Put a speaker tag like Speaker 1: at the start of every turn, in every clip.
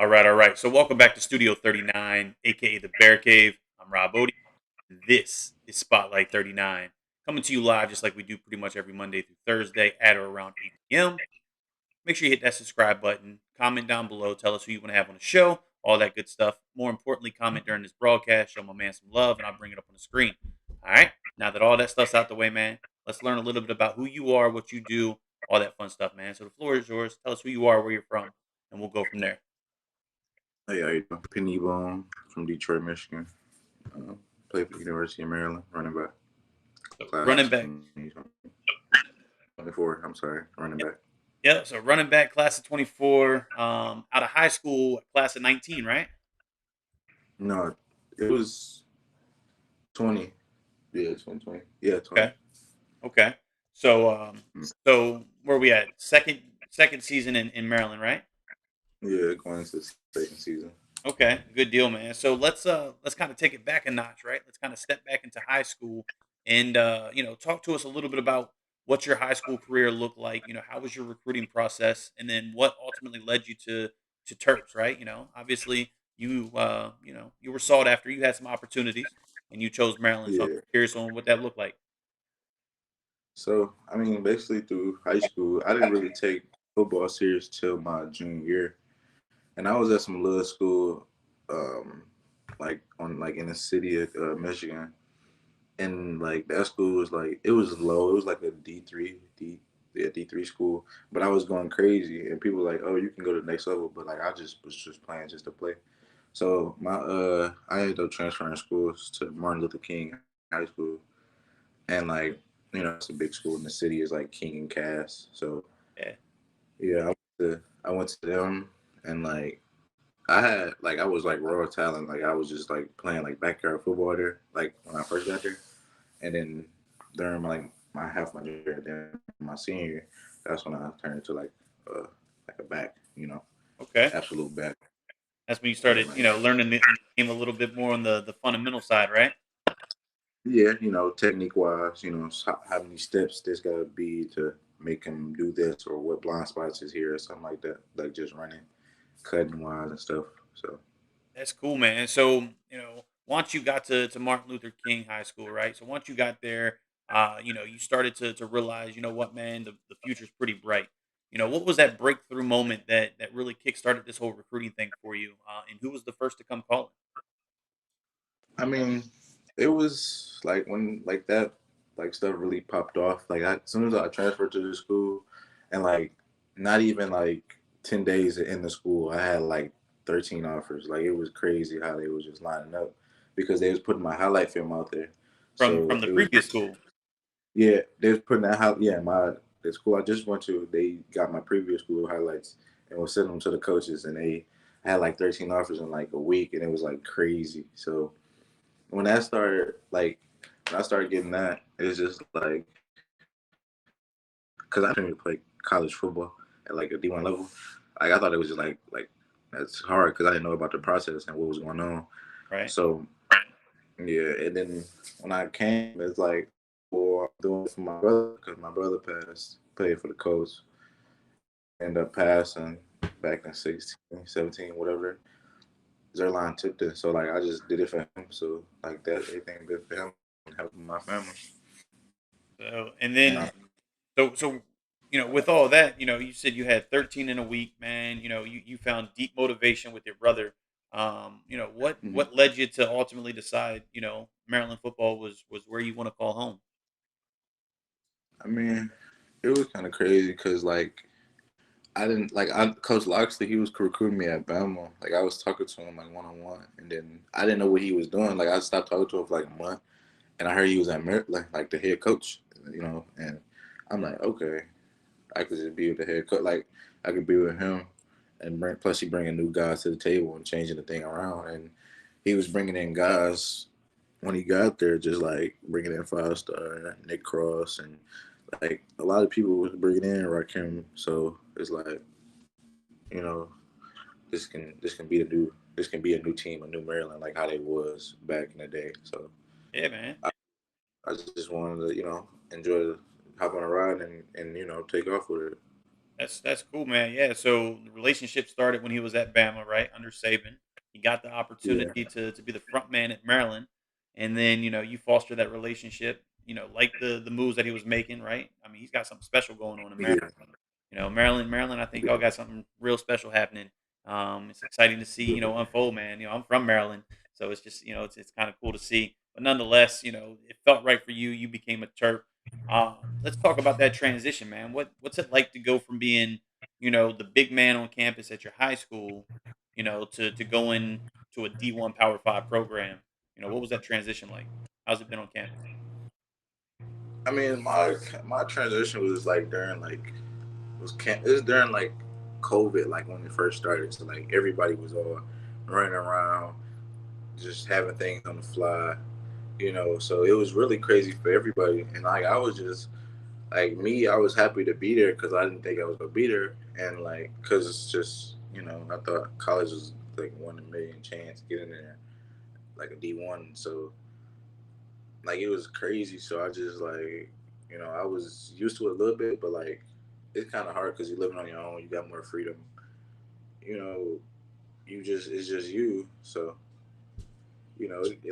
Speaker 1: All right, all right. So welcome back to Studio 39, aka the Bear Cave. I'm Rob Odie. This is Spotlight 39, coming to you live just like we do pretty much every Monday through Thursday at or around 8 p.m. Make sure you hit that subscribe button, comment down below, tell us who you want to have on the show, all that good stuff. More importantly, comment during this broadcast, show my man some love, and I'll bring it up on the screen. All right. Now that all that stuff's out the way, man, let's learn a little bit about who you are, what you do, all that fun stuff, man. So the floor is yours. Tell us who you are, where you're from, and we'll go from there.
Speaker 2: Hey, how you doing? Penny Boone from Detroit, Michigan. Uh, Played for the University of Maryland, running back,
Speaker 1: So
Speaker 2: class of
Speaker 1: running back.
Speaker 2: 2024. I'm sorry, running back.
Speaker 1: Yeah, so running back class of 24, out of high school class of 19, right?
Speaker 2: No, it was 20. Yeah, 2020. Yeah, 20.
Speaker 1: Okay. Okay. So
Speaker 2: Mm.
Speaker 1: so where we at? Second season in Maryland, right?
Speaker 2: Yeah, going into the second season.
Speaker 1: Okay, good deal, man. So let's kind of take it back a notch, right? Let's kind of step back into high school and talk to us a little bit about what your high school career looked like. How was your recruiting process, and then what ultimately led you to Terps, right? Obviously you were sought after. You had some opportunities, and you chose Maryland. So I'm
Speaker 2: Yeah.
Speaker 1: curious on what that looked like.
Speaker 2: So, I mean, basically through high school, I didn't really take football serious till my junior year. And I was at some little school, um, like in the city of Michigan. And like that school was like it was low. It was like a D3 school. But I was going crazy, and people were like, oh, you can go to the next level. But like I just was just playing just to play. So I ended up transferring schools to Martin Luther King High School, and like that's a big school in the city. Is like King and Cass. So
Speaker 1: Yeah.
Speaker 2: yeah, I went to them, and like I was like raw talent. Like I was just like playing like backyard football there. Like when I first got there. And then during my half my junior, then my senior year, that's when I turned into like a back,
Speaker 1: Okay.
Speaker 2: absolute back.
Speaker 1: That's when you
Speaker 2: And then
Speaker 1: started, learning the game a little bit more on the fundamental side, right?
Speaker 2: yeah, technique wise, how many steps this gotta be to make him do this, or what blind spots is here, or something like that, like just running, cutting wise and stuff. So
Speaker 1: That's cool, man. So, once you got to Martin Luther King High School, right? So once you got there, you started to realize, you know what, man, the future's pretty bright. What was that breakthrough moment that really kickstarted this whole recruiting thing for you? And who was the first to come calling?
Speaker 2: I mean, it was like when like that like stuff really popped off. Like as soon as I transferred to the school, and like not even like 10 days in the school, I had like 13 offers. Like it was crazy how they was just lining up because they was putting my highlight film out there.
Speaker 1: From
Speaker 2: So
Speaker 1: the
Speaker 2: it was
Speaker 1: previous school.
Speaker 2: yeah, they was putting that my the school I just went to. They got my previous school highlights and was sending them to the coaches, and they had like 13 offers in like a week, and it was like crazy. So when that started, like when I started getting that, it's just like because I didn't really play college football at like a D1 level. Like I thought it was just like that's hard because I didn't know about the process and what was going on.
Speaker 1: Right.
Speaker 2: So yeah, and then when I came, it's like, well, I'm doing it for my brother because my brother passed, played for the Colts, and ended up passing back in 16, 17, whatever. Zerline took this, so like I just did it for him. So like that, everything good for him and helping my family.
Speaker 1: So and
Speaker 2: And I,
Speaker 1: then so with all that, you said you had 13 in a week, man. You found deep motivation with your brother.
Speaker 2: mhm.
Speaker 1: What led you to ultimately decide, Maryland football was where you want to call home?
Speaker 2: I mean, it was kind of crazy because like I didn't like I Coach Loxley. He was recruiting me at Bama. Like I was talking to him like 1-on-1, and then I didn't know what he was doing. Like I stopped talking to him for like a month, and I heard he was at like the head coach. And I'm like, okay, I could just be with the head coach. Like I could be with him, and plus he bringing new guys to the table and changing the thing around. And he was bringing in guys when he got there, just like bringing in 5 star Nick Cross, and like a lot of people was bringing in Rakim. So it's like, you know, this can be a new team, a new Maryland, like how they was back in the day. So
Speaker 1: Yeah, man.
Speaker 2: I, I just wanted to, enjoy hop on a ride and take off with it.
Speaker 1: That's cool, man. Yeah. So the relationship started when he was at Bama, right, under Saban. He got the
Speaker 2: Yeah,
Speaker 1: opportunity to be the front man at Maryland, and then you foster that relationship. Like the moves that he was making, right? I mean, he's got something special going on in Maryland.
Speaker 2: yeah,
Speaker 1: Maryland, I think y'all
Speaker 2: yeah.
Speaker 1: got something real special happening. It's exciting to see, unfold, man. I'm from Maryland, so it's just, it's kind of cool to see. But nonetheless, it felt right for you. You became a Terp. Let's talk about that transition, man. What's it like to go from being, the big man on campus at your high school, to going to a D1 Power Five program? What was that transition like? How's it been on campus?
Speaker 2: I mean, my transition was like during like it was during like COVID, like when it first started. So like everybody was all running around, just having things on the fly, you know. So it was really crazy for everybody, and like I was just like me, I was happy to be there because I didn't think I was gonna be there, and like because it's just I thought college was like 1 in a million chance to get in there, like a D1. So like it was crazy. So I just like I was used to it a little bit, but like it's kind of hard because you're living on your own. You got more freedom. You know, you just it's just you. So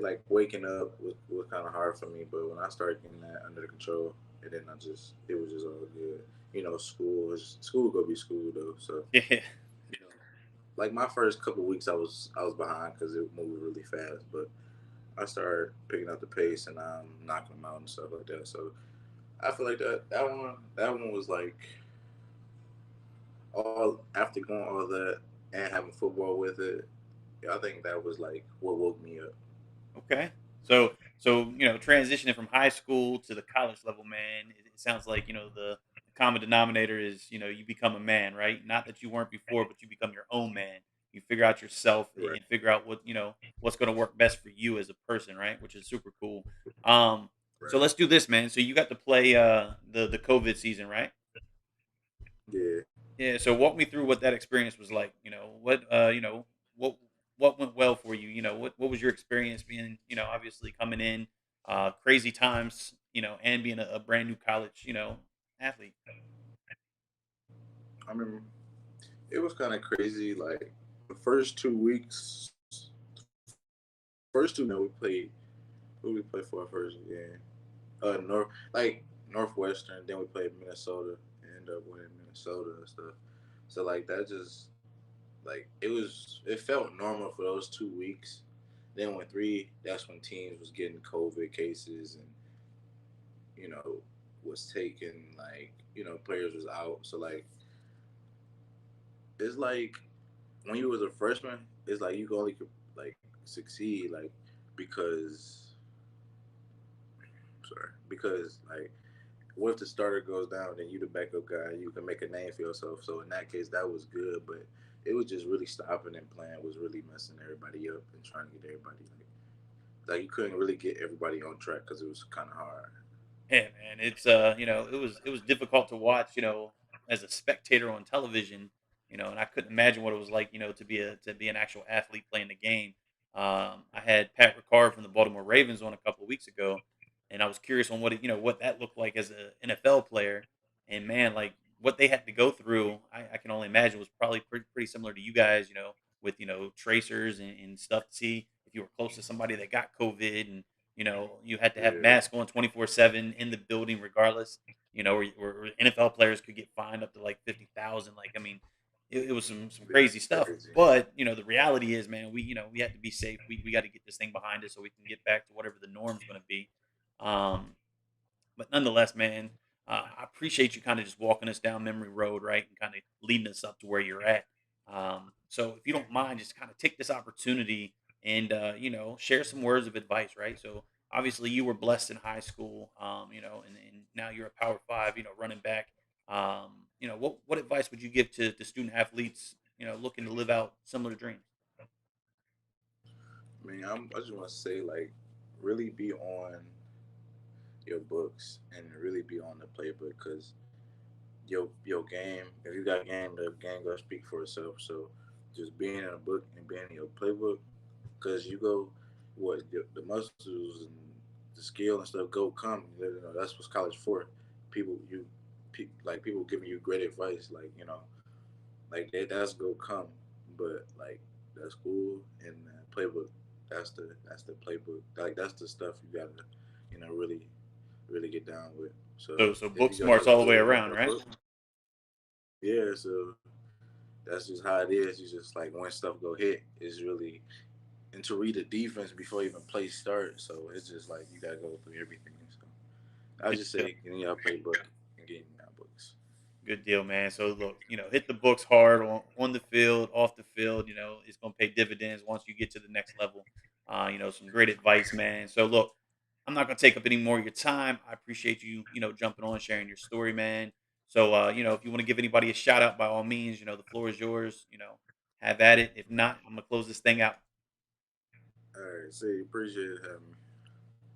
Speaker 2: like waking up was kind of hard for me. But when I started getting that under control, and then it was just all good. School gonna be school though. So
Speaker 1: Yeah.
Speaker 2: you know, like my first couple weeks, I was behind because it moved really fast, but I started picking up the pace and I'm knocking them out and stuff like that. So I feel like that one was like all after going all that and having football with it. I think that was like what woke me up.
Speaker 1: Okay. So transitioning from high school to the college level, man, it sounds like the common denominator is you become a man, right? Not that you weren't before, but you become your own man. You figure out yourself
Speaker 2: Right.
Speaker 1: and figure out what's going to work best for you as a person, right? Which is super cool. So
Speaker 2: Right.
Speaker 1: let's do this, man. So you got to play the COVID season, right?
Speaker 2: Yeah.
Speaker 1: Yeah, so walk me through what that experience was like. What what went well for you? What was your experience being, obviously coming in crazy times, and being a brand new college, athlete.
Speaker 2: I mean, it was kind of crazy. Like the first 2 we played. Who we played for our first game? Northwestern. Then we played Minnesota and ended up winning Minnesota and stuff. So like that just like it felt normal for those 2 weeks. Then when three, that's when teams was getting COVID cases and you know was taking like players was out. So like it's like when you was a freshman, it's like you can only like succeed like because because like what if the starter goes down and you the backup guy, you can make a name for yourself. So in that case, that was good, but it was just really stopping and playing was really messing everybody up and trying to get everybody like you couldn't really get everybody on track because it was kind of hard.
Speaker 1: Yeah, man, it's it was difficult to watch, as a spectator on television, and I couldn't imagine what it was like, to be an actual athlete playing the game. I had Pat Ricard from the Baltimore Ravens on a couple of weeks ago, and I was curious on what that looked like as an NFL player, and man, like what they had to go through, I can only imagine was probably pretty similar to you guys, with tracers and stuff to see if you were close to somebody that got COVID and you had to have
Speaker 2: Yeah,
Speaker 1: masks on 24/7 in the building regardless, or NFL players could get fined up to like 50,000. Like, I mean, it was some
Speaker 2: yeah,
Speaker 1: crazy stuff.
Speaker 2: crazy.
Speaker 1: But, the reality is, man, we had to be safe. We got to get this thing behind us so we can get back to whatever the norm's going to be. Um, but nonetheless, man, I appreciate you kind of just walking us down memory road, right, and kind of leading us up to where you're at. So if you don't mind, just kind of take this opportunity and share some words of advice, right? So obviously you were blessed in high school, and now you're a Power Five, running back. What advice would you give to student athletes, looking to live out similar dreams?
Speaker 2: I mean, I just want to say like really be on your books and really be on the playbook because your game. If you got game, the game gonna speak for itself. So just being in a book and being in your playbook, because you go, the muscles and the skill and stuff go come. That's what's college for. People like people giving you great advice, like like that's gonna come, but like that's cool. And playbook, that's the playbook. Like that's the stuff you gotta really get down with. So
Speaker 1: So
Speaker 2: if
Speaker 1: book
Speaker 2: you got
Speaker 1: smarts
Speaker 2: a
Speaker 1: all the way
Speaker 2: good
Speaker 1: around, right?
Speaker 2: book, yeah. So that's just how it is. You just like when stuff go hit, is really and to read the defense before even play start. So it's just like you gotta go through everything. So I
Speaker 1: Good
Speaker 2: just
Speaker 1: deal.
Speaker 2: say getting your playbook and getting your books.
Speaker 1: Good deal, man. So look, hit the books hard on the field, off the field. It's gonna pay dividends once you get to the next level. Some great advice, man. So look, I'm not gonna take up any more of your time. I appreciate you, jumping on, sharing your story, man. So if you want to give anybody a shout out, by all means, the floor is yours. Have at it. If not, I'm gonna close this thing out.
Speaker 2: All right, see, appreciate having me.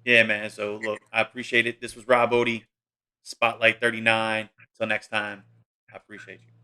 Speaker 1: Yeah, man. So look, I appreciate it. This was Rob Odie, Spotlight 39. Till next time, I appreciate you.